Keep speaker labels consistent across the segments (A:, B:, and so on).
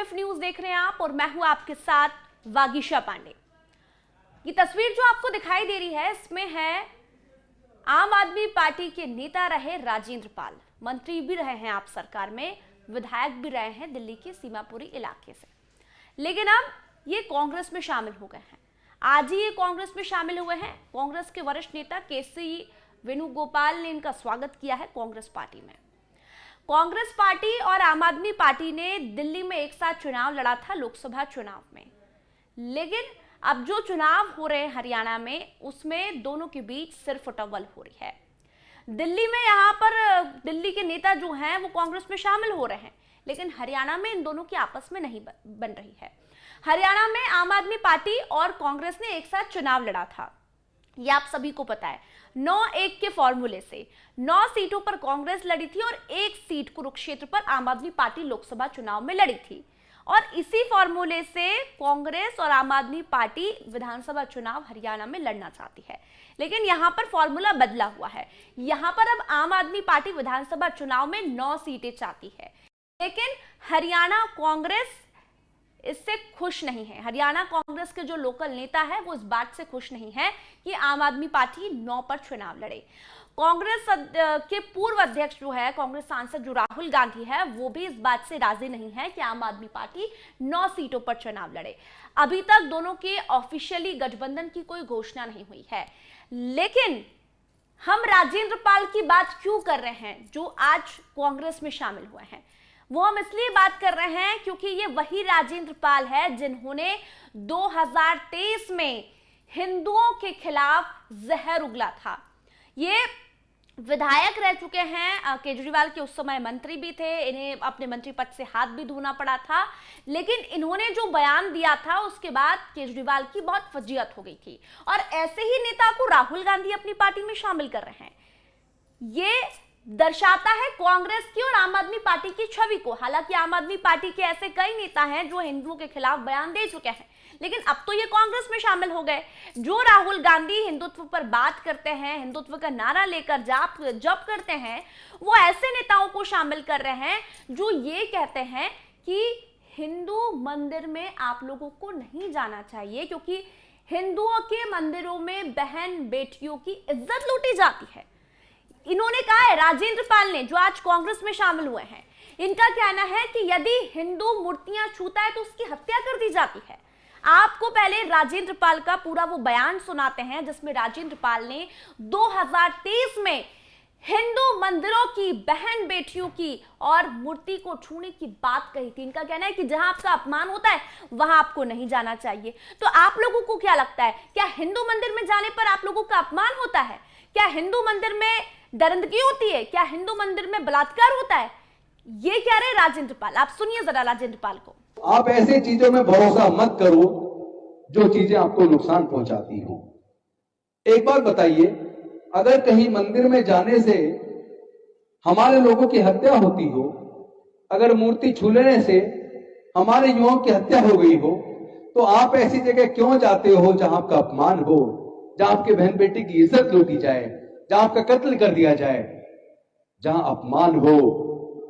A: MF news देख रहे हैं आप और मैं हूं आपके साथ वागीशा पांडे। ये तस्वीर जो आपको दिखाई दे रही है इसमें है आम आदमी पार्टी के नेता रहे राजेंद्र पाल, मंत्री भी रहे हैं आप सरकार में, विधायक भी रहे हैं दिल्ली के सीमापुरी इलाके से, लेकिन अब ये कांग्रेस में शामिल हो गए हैं। आज ही ये कांग्रेस में शामिल हुए हैं। कांग्रेस के वरिष्ठ नेता केसी वेणुगोपाल ने इनका स्वागत किया है कांग्रेस पार्टी में। कांग्रेस पार्टी और आम आदमी पार्टी ने दिल्ली में एक साथ चुनाव लड़ा था लोकसभा चुनाव में, लेकिन अब जो चुनाव हो रहे हैं हरियाणा में उसमें दोनों के बीच सिर्फ टक्कर हो रही है। दिल्ली में यहाँ पर दिल्ली के नेता जो हैं वो कांग्रेस में शामिल हो रहे हैं, लेकिन हरियाणा में इन दोनों की आपस में नहीं बन रही है। हरियाणा में आम आदमी पार्टी और कांग्रेस ने एक साथ चुनाव लड़ा था, ये आप सभी को पता है। 9-1 के फॉर्मूले से 9 सीटों पर कांग्रेस लड़ी थी और 1 सीट कुरुक्षेत्र पर आम आदमी पार्टी लोकसभा चुनाव में लड़ी थी, और इसी फॉर्मूले से कांग्रेस और आम आदमी पार्टी विधानसभा चुनाव हरियाणा में लड़ना चाहती है। लेकिन यहां पर फॉर्मूला बदला हुआ है। यहां पर अब आम आदमी पार्टी विधानसभा चुनाव में 9 सीटें चाहती है, लेकिन हरियाणा कांग्रेस इससे खुश नहीं है। हरियाणा कांग्रेस के जो लोकल नेता है वो इस बात से खुश नहीं है कि आम आदमी पार्टी 9 पर चुनाव लड़े। कांग्रेस के पूर्व अध्यक्ष जो है, कांग्रेस सांसद जो राहुल गांधी है, वो भी इस बात से राजी नहीं है कि आम आदमी पार्टी 9 सीटों पर चुनाव लड़े। अभी तक दोनों के ऑफिशियली गठबंधन की कोई घोषणा नहीं हुई है, लेकिन हम राजेंद्र पाल की बात क्यों कर रहे हैं जो आज कांग्रेस में शामिल हुए हैं? वो हम इसलिए बात कर रहे हैं क्योंकि ये वही राजेंद्र पाल है जिन्होंने 2023 में हिंदुओं के खिलाफ जहर उगला था। ये विधायक रह चुके हैं, केजरीवाल के उस समय मंत्री भी थे, इन्हें अपने मंत्री पद से हाथ भी धोना पड़ा था, लेकिन इन्होंने जो बयान दिया था उसके बाद केजरीवाल की बहुत फजीहत हो गई थी, और ऐसे ही नेता को राहुल गांधी अपनी पार्टी में शामिल कर रहे हैं। ये दर्शाता है कांग्रेस की और आम आदमी पार्टी की छवि को। हालांकि आम आदमी पार्टी के ऐसे कई नेता हैं जो हिंदुओं के खिलाफ बयान दे चुके हैं, लेकिन अब तो ये कांग्रेस में शामिल हो गए। जो राहुल गांधी हिंदुत्व पर बात करते हैं, हिंदुत्व का नारा लेकर जप करते हैं, वो ऐसे नेताओं को शामिल कर रहे हैं जो ये कहते हैं कि हिंदू मंदिर में आप लोगों को नहीं जाना चाहिए, क्योंकि हिंदुओं के मंदिरों में बहन बेटियों की इज्जत लूटी जाती है। इन्होंने कहा है, राजेंद्र पाल ने, जो आज कांग्रेस में शामिल हुए हैं, इनका कहना है कि यदि हिंदू मूर्तियां छूता है तो उसकी हत्या कर दी जाती है। आपको पहले राजेंद्र पाल का पूरा वो बयान सुनाते हैं जिसमें राजेंद्र पाल ने 2023 में हिंदू मंदिरों की, बहन बेटियों की और मूर्ति को छूने की बात कही थी। इनका कहना है कि जहां आपका अपमान होता है वहां आपको नहीं जाना चाहिए। तो आप लोगों को क्या लगता है, क्या हिंदू मंदिर में जाने पर आप लोगों का अपमान होता है? क्या हिंदू मंदिर में दरिंदगी होती है? क्या हिंदू मंदिर में बलात्कार होता है? ये कह रहे राजेंद्र पाल। आप सुनिए जरा राजेंद्र पाल को।
B: आप ऐसी चीजों में भरोसा मत करो जो चीजें आपको नुकसान पहुंचाती हो। एक बात बताइए, अगर कहीं मंदिर में जाने से हमारे लोगों की हत्या होती हो, अगर मूर्ति छू लेने से हमारे युवाओं की हत्या हो गई हो, तो आप ऐसी जगह क्यों जाते हो जहां आपका अपमान हो, जहां आपके बहन बेटी की इज्जत लूटी जाए, जहां आपका कत्ल कर दिया जाए? जहां अपमान हो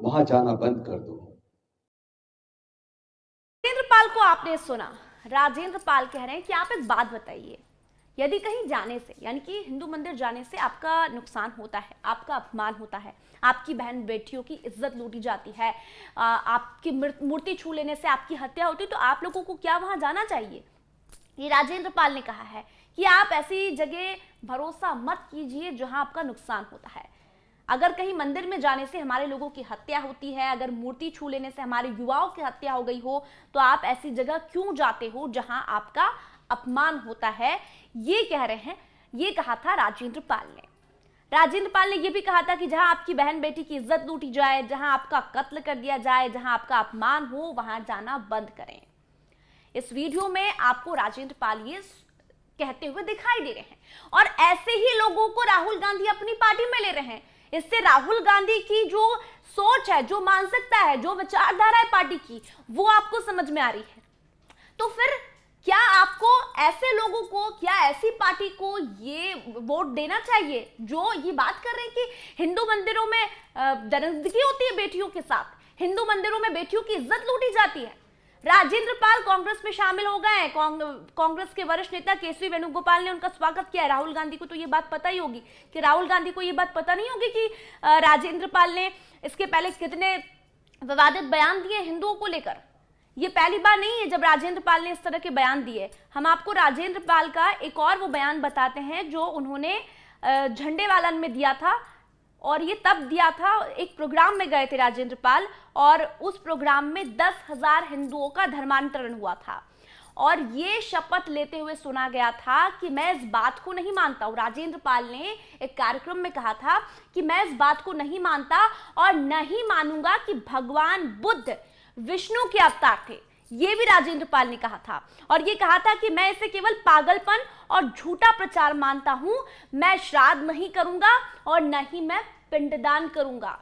B: वहां जाना बंद कर दो।
A: राजेंद्र पाल को आपने सुना। राजेंद्र पाल कह रहे हैं कि आप एक बात बताइए, यदि कहीं जाने से, यानी कि हिंदू मंदिर जाने से आपका नुकसान होता है, आपका अपमान होता है, आपकी बहन बेटियों की इज्जत लूटी जाती है, आपकी मूर्ति छू लेने से आपकी हत्या होती है, तो आप लोगों को क्या वहां जाना चाहिए? ये राजेंद्र पाल ने कहा है कि आप ऐसी जगह भरोसा मत कीजिए जहां आपका नुकसान होता है। अगर कहीं मंदिर में जाने से हमारे लोगों की हत्या होती है, अगर मूर्ति छू लेने से हमारे युवाओं की हत्या हो गई हो, तो आप ऐसी जगह क्यों जाते हो जहां आपका अपमान होता है? ये कह रहे हैं, ये कहा था राजेंद्र पाल ने। राजेंद्र पाल ने यह भी कहा था कि जहां आपकी बहन बेटी की इज्जत लूटी जाए, जहां आपका कत्ल कर दिया जाए, जहां आपका अपमान हो, वहां जाना बंद करें। इस वीडियो में आपको राजेंद्र पाल ये कहते हुए दिखाई दे रहे हैं, और ऐसे ही लोगों को राहुल गांधी अपनी पार्टी में ले रहे हैं। इससे राहुल गांधी की जो सोच है, जो मानसिकता है, जो विचारधारा है पार्टी की, वो आपको समझ में आ रही है। तो फिर क्या आपको ऐसे लोगों को, क्या ऐसी पार्टी को ये वोट देना चाहिए जो ये बात कर रहे हैं कि हिंदू मंदिरों में दरिंदगी होती है बेटियों के साथ, हिंदू मंदिरों में बेटियों की इज्जत लूटी जाती है? राजेंद्र पाल कांग्रेस में शामिल हो गए हैं। कांग्रेस के वरिष्ठ नेता केसी वेणुगोपाल ने उनका स्वागत किया। राहुल गांधी को तो ये बात पता ही होगी कि राहुल गांधी को ये बात पता नहीं होगी कि राजेंद्र पाल ने इसके पहले कितने विवादित बयान दिए हिंदुओं को लेकर। ये पहली बार नहीं है जब राजेंद्र पाल ने इस तरह के बयान दिए। हम आपको राजेंद्र पाल का एक और वो बयान बताते हैं जो उन्होंने झंडेवालन में दिया था, और ये तब दिया था, एक प्रोग्राम में गए थे राजेंद्र पाल, और उस प्रोग्राम में 10,000 हिंदुओं का धर्मांतरण हुआ था, और ये शपथ लेते हुए सुना गया था कि मैं इस बात को नहीं मानता हूं। राजेंद्र पाल ने एक कार्यक्रम में कहा था कि मैं इस बात को नहीं मानता और नहीं मानूंगा कि भगवान बुद्ध विष्णु के अवतार थे। ये भी राजेंद्र पाल ने कहा था, और ये कहा था कि मैं इसे केवल पागलपन और झूठा प्रचार मानता हूं। मैं श्राद्ध नहीं करूंगा और न ही मैं पिंडदान करूंगा।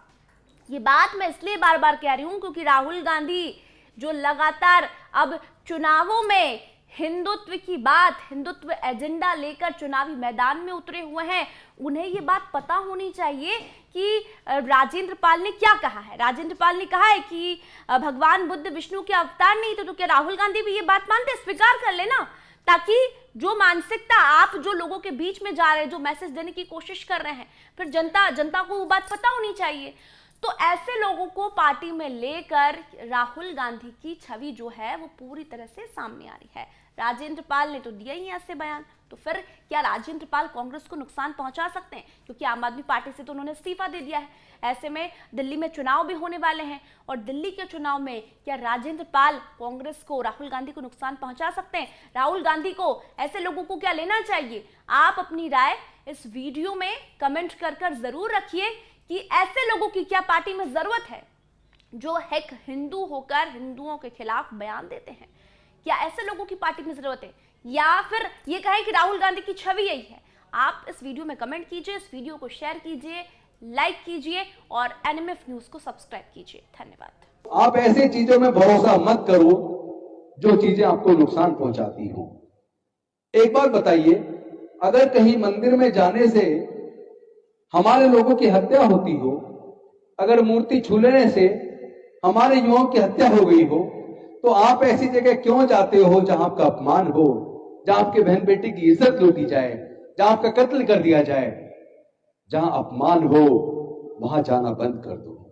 A: ये बात मैं इसलिए बार बार कह रही हूं क्योंकि राहुल गांधी जो लगातार अब चुनावों में हिंदुत्व की बात, हिंदुत्व एजेंडा लेकर चुनावी मैदान में उतरे हुए हैं, उन्हें ये बात पता होनी चाहिए कि राजेंद्र पाल ने क्या कहा है। राजेंद्र पाल ने कहा है कि भगवान बुद्ध विष्णु के अवतार नहीं थे, तो क्या राहुल गांधी भी ये बात मानते? स्वीकार कर लेना, ताकि जो मानसिकता आप जो लोगों के बीच में जा रहे हैं, जो मैसेज देने की कोशिश कर रहे हैं, फिर जनता को वो बात पता होनी चाहिए। तो ऐसे लोगों को पार्टी में लेकर राहुल गांधी की छवि जो है वो पूरी तरह से सामने आ रही है। राजेंद्र पाल ने तो दिया ही ऐसे बयान, तो फिर क्या राजेंद्र पाल कांग्रेस को नुकसान पहुंचा सकते हैं? क्योंकि आम आदमी पार्टी से तो उन्होंने इस्तीफा दे दिया है। ऐसे में दिल्ली में चुनाव भी होने वाले हैं, और दिल्ली के चुनाव में क्या राजेंद्र पाल कांग्रेस को, राहुल गांधी को नुकसान पहुंचा सकते हैं? राहुल गांधी को, ऐसे लोगों को क्या लेना चाहिए? आप अपनी राय इस वीडियो में कमेंट कर जरूर रखिए कि ऐसे लोगों की क्या पार्टी में जरूरत है जो एक हिंदू होकर हिंदुओं के खिलाफ बयान देते हैं। क्या ऐसे लोगों की पार्टी में जरूरत है, या फिर ये कहें कि राहुल गांधी की छवि यही है? आप इस वीडियो में कमेंट कीजिए, इस वीडियो को शेयर कीजिए, लाइक कीजिए और एनएमएफ न्यूज को सब्सक्राइब कीजिए। धन्यवाद।
B: आप ऐसी चीजों में भरोसा मत करो जो चीजें आपको नुकसान पहुंचाती हो। एक बात बताइए, अगर कहीं मंदिर में जाने से हमारे लोगों की हत्या होती हो, अगर मूर्ति छू लेने से हमारे युवाओं की हत्या हो गई हो, तो आप ऐसी जगह क्यों जाते हो जहां आपका अपमान हो, जहां आपके बहन बेटी की इज्जत लूटी जाए, जहां आपका कत्ल कर दिया जाए? जहां अपमान हो वहां जाना बंद कर दो।